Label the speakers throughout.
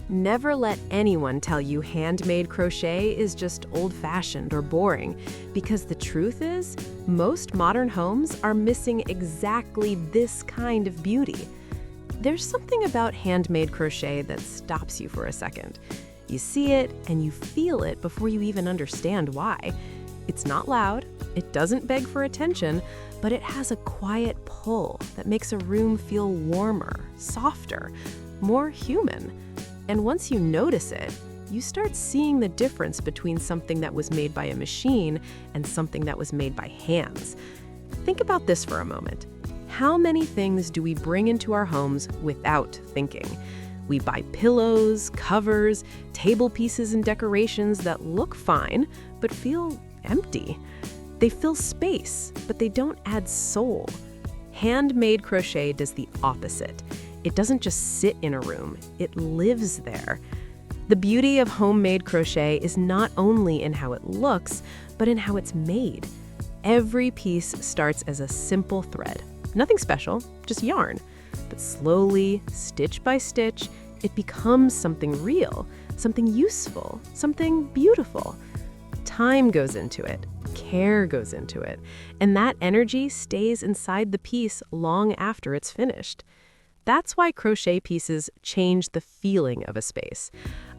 Speaker 1: Never let anyone tell you handmade crochet is just old-fashioned or boring, because the truth is, most modern homes are missing exactly this kind of beauty. There's something about handmade crochet that stops you for a second. You see it and you feel it before you even understand why. It's not loud, it doesn't beg for attention, but it has a quiet pull that makes a room feel warmer, softer, more human. And once you notice it, you start seeing the difference between something that was made by a machine and something that was made by hands. Think about this for a moment. How many things do we bring into our homes without thinking? We buy pillows, covers, table pieces, and decorations that look fine, but feel empty. They fill space, but they don't add soul. Handmade crochet does the opposite. It doesn't just sit in a room, it lives there. The beauty of homemade crochet is not only in how it looks, but in how it's made. Every piece starts as a simple thread. Nothing special, just yarn. But slowly, stitch by stitch, it becomes something real, something useful, something beautiful. Time goes into it, care goes into it, and that energy stays inside the piece long after it's finished. That's why crochet pieces change the feeling of a space.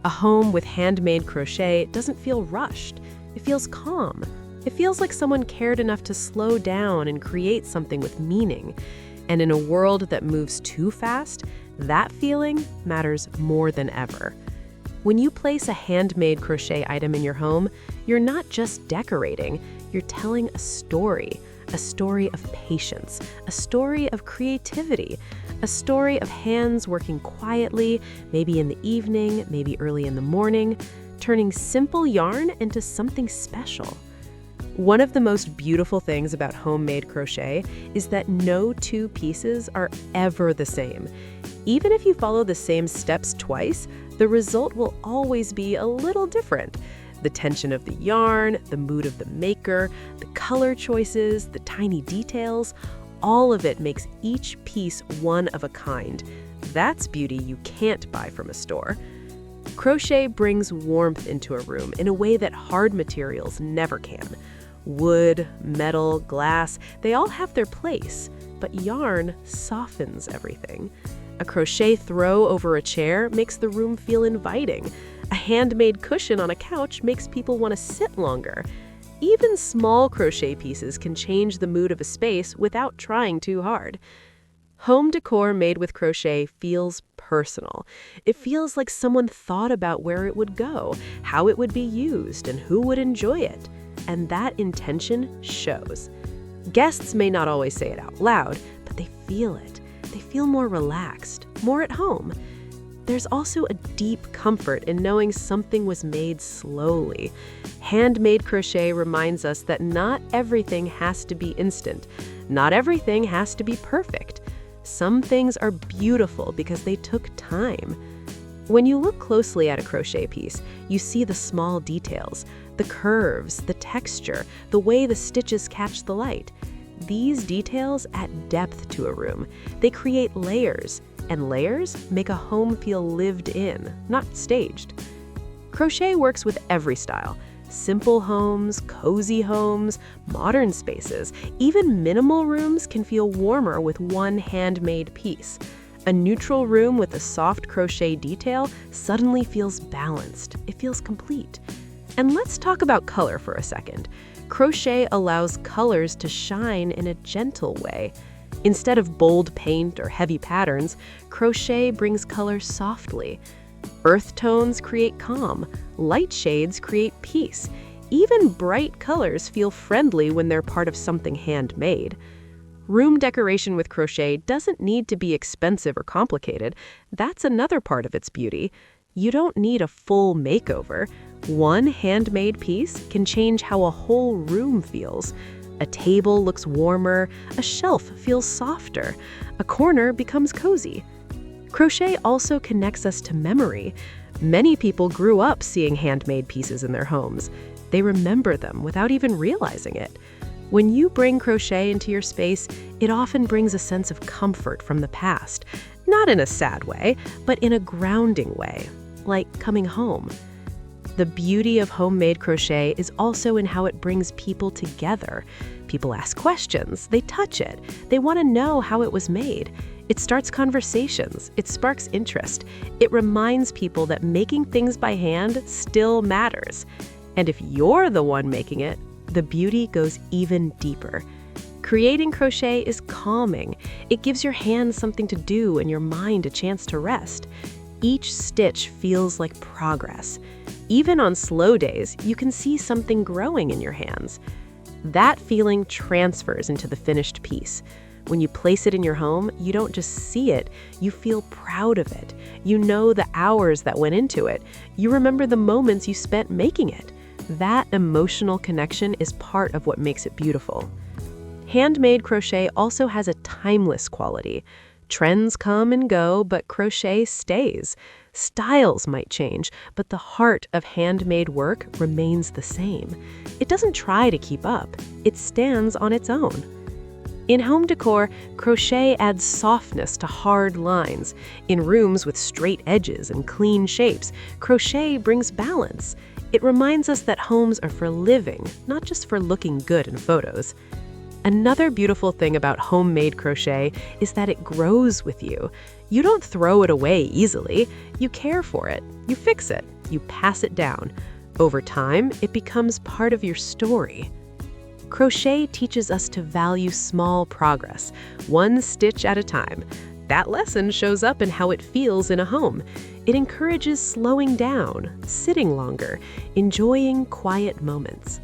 Speaker 1: A home with handmade crochet doesn't feel rushed. It feels calm. It feels like someone cared enough to slow down and create something with meaning. And in a world that moves too fast, that feeling matters more than ever. When you place a handmade crochet item in your home, you're not just decorating, you're telling a story of patience, a story of creativity, a story of hands working quietly, maybe in the evening, maybe early in the morning, turning simple yarn into something special. One of the most beautiful things about homemade crochet is that no two pieces are ever the same. Even if you follow the same steps twice, the result will always be a little different. The tension of the yarn, the mood of the maker, the color choices, the tiny details, all of it makes each piece one of a kind. That's beauty you can't buy from a store. Crochet brings warmth into a room in a way that hard materials never can. Wood, metal, glass, they all have their place, but yarn softens everything. A crochet throw over a chair makes the room feel inviting. A handmade cushion on a couch makes people want to sit longer. Even small crochet pieces can change the mood of a space without trying too hard. Home decor made with crochet feels personal. It feels like someone thought about where it would go, how it would be used, and who would enjoy it. And that intention shows. Guests may not always say it out loud, but they feel it. They feel more relaxed, more at home. There's also a deep comfort in knowing something was made slowly. Handmade crochet reminds us that not everything has to be instant. Not everything has to be perfect. Some things are beautiful because they took time. When you look closely at a crochet piece, you see the small details, the curves, the texture, the way the stitches catch the light. These details add depth to a room. They create layers, and layers make a home feel lived in, not staged. Crochet works with every style. Simple homes, cozy homes, modern spaces, even minimal rooms can feel warmer with one handmade piece. A neutral room with a soft crochet detail suddenly feels balanced. It feels complete. And let's talk about color for a second. Crochet allows colors to shine in a gentle way. Instead of bold paint or heavy patterns, crochet brings color softly. Earth tones create calm, light shades create peace. Even bright colors feel friendly when they're part of something handmade. Room decoration with crochet doesn't need to be expensive or complicated. That's another part of its beauty. You don't need a full makeover. One handmade piece can change how a whole room feels. A table looks warmer, a shelf feels softer, a corner becomes cozy. Crochet also connects us to memory. Many people grew up seeing handmade pieces in their homes. They remember them without even realizing it. When you bring crochet into your space, it often brings a sense of comfort from the past. Not in a sad way, but in a grounding way. like coming home. The beauty of homemade crochet is also in how it brings people together. People ask questions, they touch it, they want to know how it was made. It starts conversations, it sparks interest. It reminds people that making things by hand still matters. And if you're the one making it, the beauty goes even deeper. Creating crochet is calming. It gives your hands something to do and your mind a chance to rest. Each stitch feels like progress. Even on slow days, you can see something growing in your hands. That feeling transfers into the finished piece. When you place it in your home, you don't just see it, you feel proud of it. You know the hours that went into it. You remember the moments you spent making it. That emotional connection is part of what makes it beautiful. Handmade crochet also has a timeless quality. Trends come and go, but crochet stays. Styles might change, but the heart of handmade work remains the same. It doesn't try to keep up. It stands on its own. In home decor, crochet adds softness to hard lines. In rooms with straight edges and clean shapes, crochet brings balance. It reminds us that homes are for living, not just for looking good in photos. Another beautiful thing about homemade crochet is that it grows with you. You don't throw it away easily. You care for it. You fix it. You pass it down. Over time, it becomes part of your story. Crochet teaches us to value small progress, one stitch at a time. That lesson shows up in how it feels in a home. It encourages slowing down, sitting longer, enjoying quiet moments.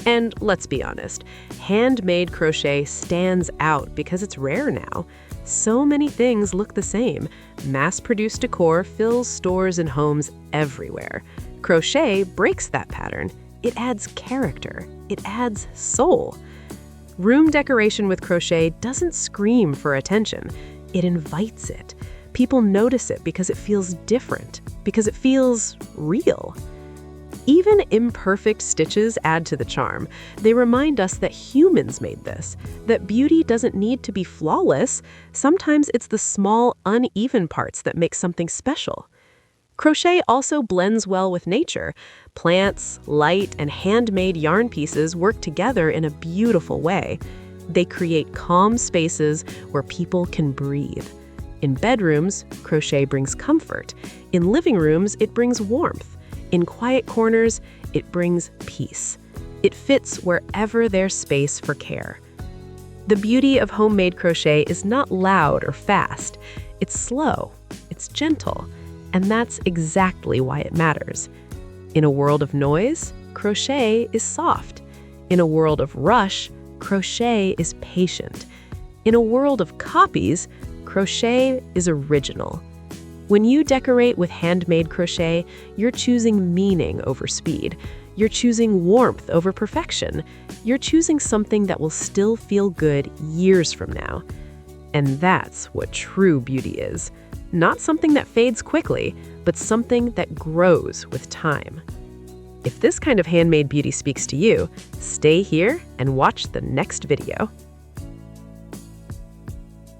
Speaker 1: And let's be honest, handmade crochet stands out because it's rare now. So many things look the same. Mass-produced decor fills stores and homes everywhere. Crochet breaks that pattern. It adds character. It adds soul. Room decoration with crochet doesn't scream for attention. It invites it. People notice it because it feels different, because it feels real. Even imperfect stitches add to the charm. They remind us that humans made this, that beauty doesn't need to be flawless. Sometimes it's the small, uneven parts that make something special. Crochet also blends well with nature. Plants, light, and handmade yarn pieces work together in a beautiful way. They create calm spaces where people can breathe. In bedrooms, crochet brings comfort. In living rooms, it brings warmth. In quiet corners, it brings peace. It fits wherever there's space for care. The beauty of homemade crochet is not loud or fast. It's slow, it's gentle, and that's exactly why it matters. In a world of noise, crochet is soft. In a world of rush, crochet is patient. In a world of copies, crochet is original. When you decorate with handmade crochet, you're choosing meaning over speed. You're choosing warmth over perfection. You're choosing something that will still feel good years from now. And that's what true beauty is. Not something that fades quickly, but something that grows with time. If this kind of handmade beauty speaks to you, stay here and watch the next video.